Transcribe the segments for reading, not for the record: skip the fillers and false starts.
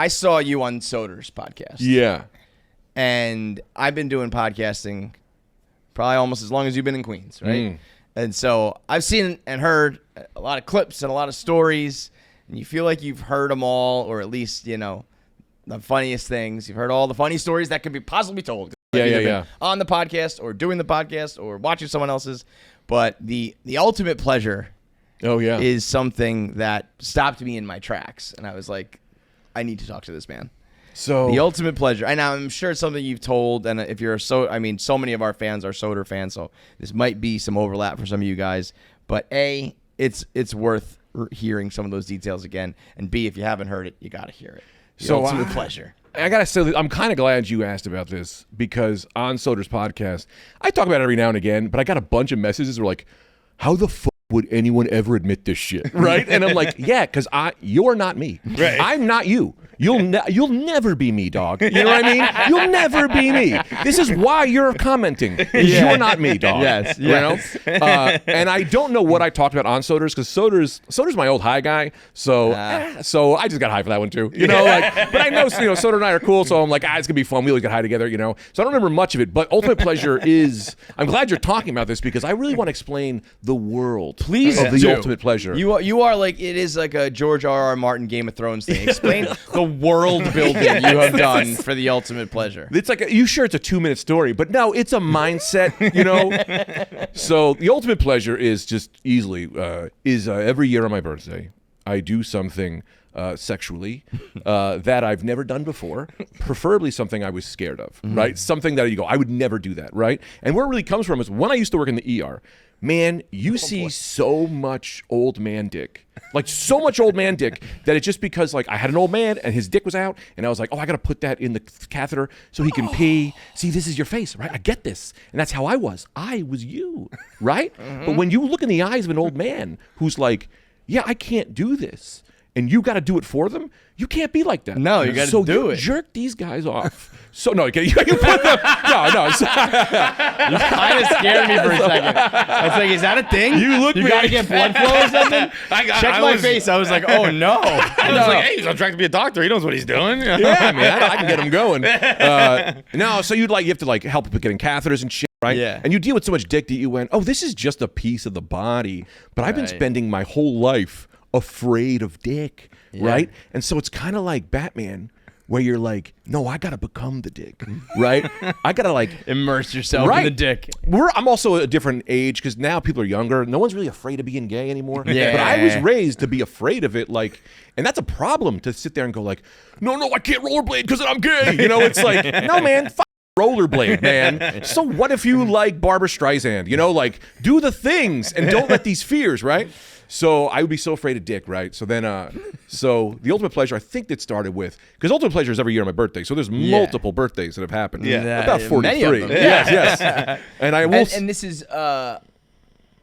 I saw you on Soder's podcast. Yeah. And I've been doing podcasting probably almost as long as you've been in Queens, right? And so I've seen and heard a lot of clips and a lot of stories, and you feel like you've heard them all, or at least, you know, the funniest things. You've heard all the funny stories that could be possibly told. Yeah. On the podcast or doing the podcast or watching someone else's. But the ultimate pleasure is something that stopped me in my tracks. And I was like, I need to talk to this man. So the ultimate pleasure. And I'm sure it's something you've told. And if you're so many of our fans are Soder fans. So this might be some overlap for some of you guys. But A, it's worth hearing some of those details again. And B, if you haven't heard it, you got to hear it. The ultimate pleasure. I got to say, I'm kind of glad you asked about this because on Soder's podcast, I talk about it every now and again, but I got a bunch of messages that were like, how the fuck would anyone ever admit this shit, right? And I'm like, yeah, because you're not me. Right. I'm not you. You'll never be me, dog. You know what I mean? You'll never be me. This is why you're commenting. You're not me, dog. Yes. You know? And I don't know what I talked about on Soder's because Soder's my old high guy. So I just got high for that one too. You know, but I know Soder and I are cool. So I'm like, it's gonna be fun. We always get high together. You know. So I don't remember much of it. But ultimate pleasure is. I'm glad you're talking about this because I really want to explain the world. Please of the ultimate pleasure. You are like, it is like a George R.R. Martin Game of Thrones thing. Explain the world building you have done for the ultimate pleasure. It's like, you sure it's a 2-minute story, but no, it's a mindset, you know? So the ultimate pleasure is just easily, every year on my birthday, I do something sexually that I've never done before, preferably something I was scared of, right? Something that you go, I would never do that, right? And where it really comes from is when I used to work in the ER, man, you see so much old man dick. Like, so much old man dick that it's just because, like, I had an old man and his dick was out, and I was like, I got to put that in the catheter so he can pee. See, this is your face, right? I get this. And that's how I was. I was you, right? But when you look in the eyes of an old man who's like, yeah, I can't do this, and you got to do it for them, you can't be like that. No, you got to do it. Jerk these guys off. So no, you put them. No. You kind of scared me for a second. I was like, is that a thing? You got to get blood flow or something? Check my face. I was like, oh no. I was like, hey, he's on track to be a doctor. He knows what he's doing. Yeah, man, I can get him going. No, so you have to like help with getting catheters and shit. Right? Yeah. And you deal with so much dick that you went, this is just a piece of the body. But I've been spending my whole life afraid of dick, right? And so it's kind of like Batman, where you're like, no, I gotta become the dick, right? I gotta like immerse yourself in the dick. I'm also a different age because now people are younger. No one's really afraid of being gay anymore. Yeah. But I was raised to be afraid of it, like, and that's a problem to sit there and go like, no, I can't rollerblade because I'm gay. You know, it's like, no, man, rollerblade, man. So what if you like Barbara Streisand? You know, like, do the things and don't let these fears, right? So I would be so afraid of dick, right? So then, so the ultimate pleasure, I think that started with, because ultimate pleasure is every year on my birthday. So there's multiple birthdays that have happened. Yeah. About 43. Many of them. Yes. And I will. And this is,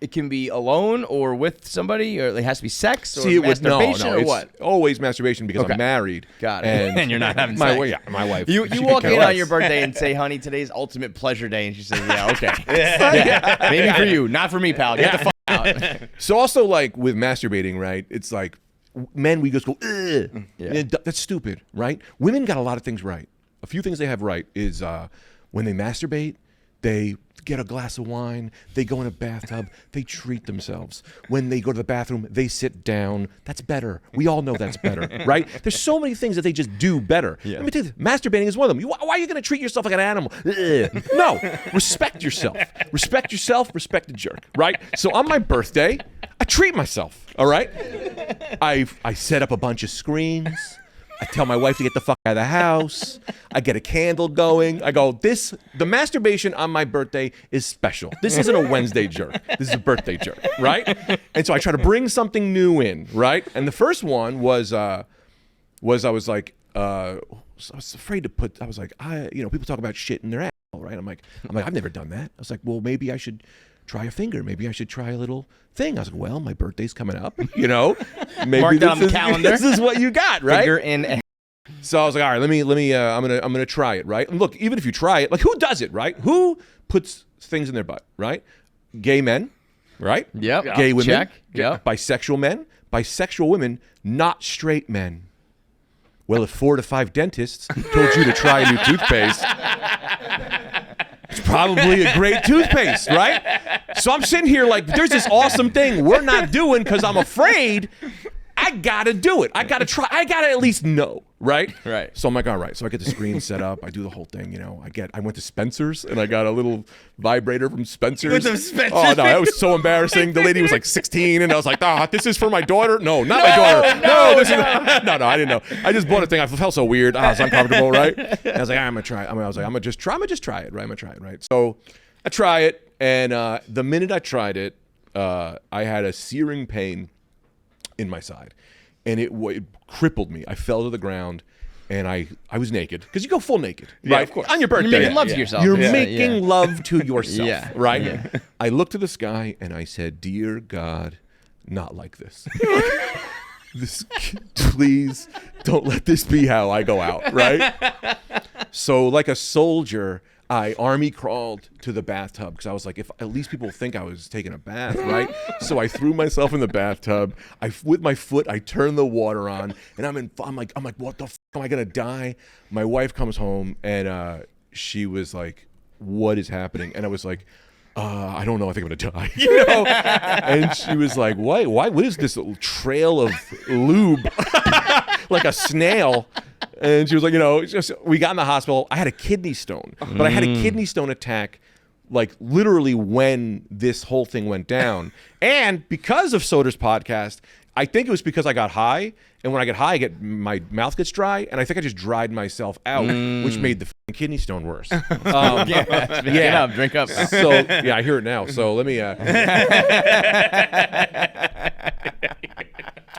it can be alone or with somebody, or it has to be sex or masturbation or what? Always masturbation because I'm married. Got it. And you're not having sex. My wife. You walk in on your birthday and say, honey, today's ultimate pleasure day. And she says, yeah, okay. Yeah. Maybe for you, not for me, pal. Get the fuck out. So also, like, with masturbating, right, it's like, men, we just go, ugh. Yeah. That's stupid, right? Women got a lot of things right. A few things they have right is when they masturbate, they get a glass of wine, they go in a bathtub, they treat themselves. When they go to the bathroom, they sit down. That's better. We all know that's better, right? There's so many things that they just do better. Yeah. Let me tell you, masturbating is one of them. Why are you going to treat yourself like an animal? No, respect yourself. Respect yourself, respect the jerk, right? So on my birthday, I treat myself, all right? I set up a bunch of screens. I tell my wife to get the fuck out of the house. I get a candle going. I go, the masturbation on my birthday is special. This isn't a Wednesday jerk. This is a birthday jerk, right? And so I try to bring something new in, right? And the first one was I was like, I was afraid to put, I was like, people talk about shit in their asshole, right? I'm like, I've never done that. I was like, well, maybe I should try a finger. Maybe I should try a little thing. I was like, well, my birthday's coming up, you know. Maybe mark that on the calendar. This is what you got, right? Finger in. So I was like, all right, let me. I'm gonna try it, right? And look, even if you try it, like, who does it, right? Who puts things in their butt, right? Gay men, right? Yep. Gay women. Check. Yep. Bisexual men. Bisexual women. Not straight men. Well, if 4 to 5 dentists told you to try a new toothpaste, it's probably a great toothpaste, right? So I'm sitting here like, there's this awesome thing we're not doing because I'm afraid. I gotta do it. I gotta try. I gotta at least know, right? Right. So I'm like, all right. So I get the screen set up. I do the whole thing. You know, I went to Spencer's and I got a little vibrator from Spencer's. With the Spencer's Oh no, that was so embarrassing. The lady was like 16, and I was like, this is for my daughter. No, not my daughter. No, this is no. I didn't know. I just bought a thing. I felt so weird. I was uncomfortable, right? And I was like, I'm gonna try it. I was like, I'm gonna just try it, right? I'm gonna try it, right? So I try it, and the minute I tried it, I had a searing pain in my side, and it crippled me. I fell to the ground, and I was naked because you go full naked, right? Of course. On your birthday. You're making love to yourself. You're making love to yourself, right? Yeah. I looked to the sky and I said, "Dear God, not like this. Please don't let this be how I go out," right? So, like a soldier, I army crawled to the bathtub because I was like, if at least people think I was taking a bath, right? So I threw myself in the bathtub. With my foot, I turned the water on, and I'm like, what the f*** am I gonna die? My wife comes home and she was like, "What is happening?" And I was like, I don't know. I think I'm gonna die. You know? And she was like, "Why? What is this little trail of lube, like a snail?" And she was like, we got in the hospital. I had a kidney stone, but I had a kidney stone attack, like literally when this whole thing went down. And because of Soder's podcast, I think it was because I got high, and when I get high, my mouth gets dry, and I think I just dried myself out, which made the kidney stone worse. Get up, drink up. So yeah, I hear it now. So let me.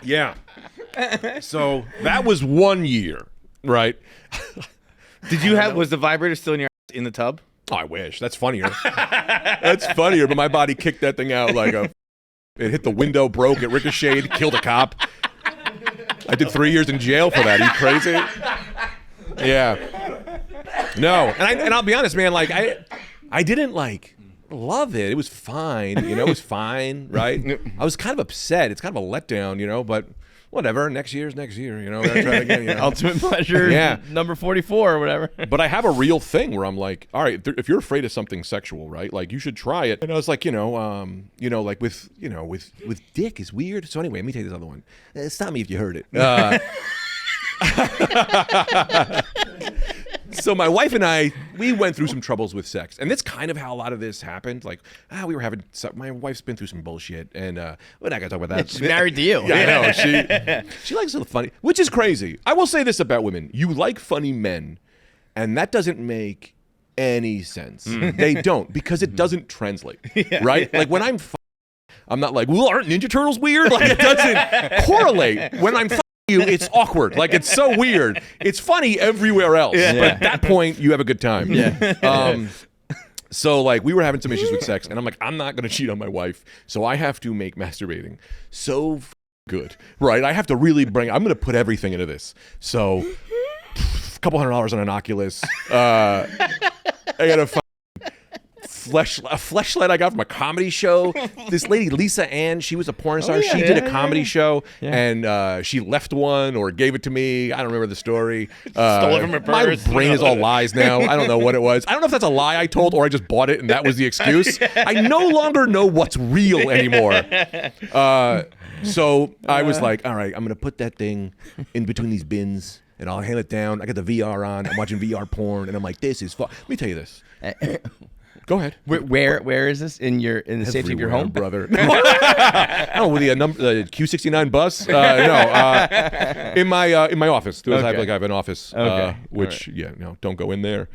Yeah. So that was 1 year, right? Was the vibrator still in your ass in the tub? Oh, I wish. That's funnier. That's funnier, but my body kicked that thing out like it hit the window, broke, it ricocheted, killed a cop. I did 3 years in jail for that. Are you crazy? Yeah. No, and I'll be honest, man, like I didn't like love it. It was fine, it was fine, right? I was kind of upset. It's kind of a letdown, but whatever. Next year's next year, Gotta try it again. Ultimate pleasure, number 44 or whatever. But I have a real thing where I'm like, all right, if you're afraid of something sexual, right? Like you should try it. And I was like, like with dick is weird. So anyway, let me take this other one. Stop me if you heard it. So my wife and I, we went through some troubles with sex, and that's kind of how a lot of this happened. Like, we were having. My wife's been through some bullshit, and we're not gonna talk about that. She's married to you. Yeah, I know. She likes the funny, which is crazy. I will say this about women: you like funny men, and that doesn't make any sense. They don't, because it doesn't translate, right? Like when I'm not like, well, aren't Ninja Turtles weird? Like it doesn't correlate. When I'm you, it's awkward. Like it's so weird. It's funny everywhere else, but at that point, you have a good time. Yeah. So like we were having some issues with sex, and I'm like, I'm not gonna cheat on my wife, so I have to make masturbating so good, right? I have to really I'm gonna put everything into this. So a couple $100 on an Oculus. I got a fleshlight I got from a comedy show. This lady, Lisa Ann, she was a porn star. She did a comedy show, and she left one or gave it to me. I don't remember the story. Stole it from her purse. My brain is all lies now. I don't know what it was. I don't know if that's a lie I told or I just bought it and that was the excuse. I no longer know what's real anymore. So I was like, all right, I'm going to put that thing in between these bins, and I'll hand it down. I got the VR on. I'm watching VR porn, and I'm like, this is fun. Let me tell you this. Go ahead. Where is this in the safety of your home, brother? Oh, with the Q69 bus? In my office. I have an office. Which don't go in there.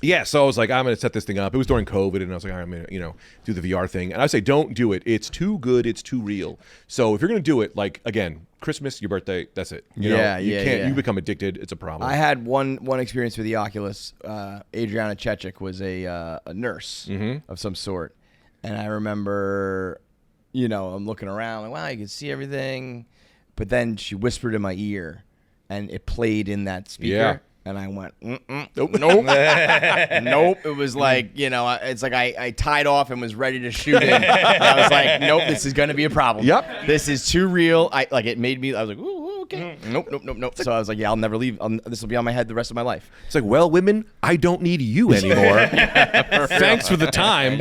Yeah, so I was like, I'm going to set this thing up. It was during COVID, and I was like, all right, I'm going to, do the VR thing. And I say, don't do it. It's too good. It's too real. So if you're going to do it, like, again, Christmas, your birthday, that's it. You can't. You become addicted. It's a problem. I had one experience with the Oculus. Adriana Chechik was a nurse of some sort, and I remember, I'm looking around like, wow, you can see everything, but then she whispered in my ear, and it played in that speaker. Yeah. And I went, nope. Nope. It was like, it's like I tied off and was ready to shoot in. And I was like, nope, this is going to be a problem. Yep. This is too real. It made me, I was like, ooh, okay. Nope. So I was like, yeah, I'll never leave. This will be on my head the rest of my life. It's like, well, women, I don't need you anymore. Thanks for the time.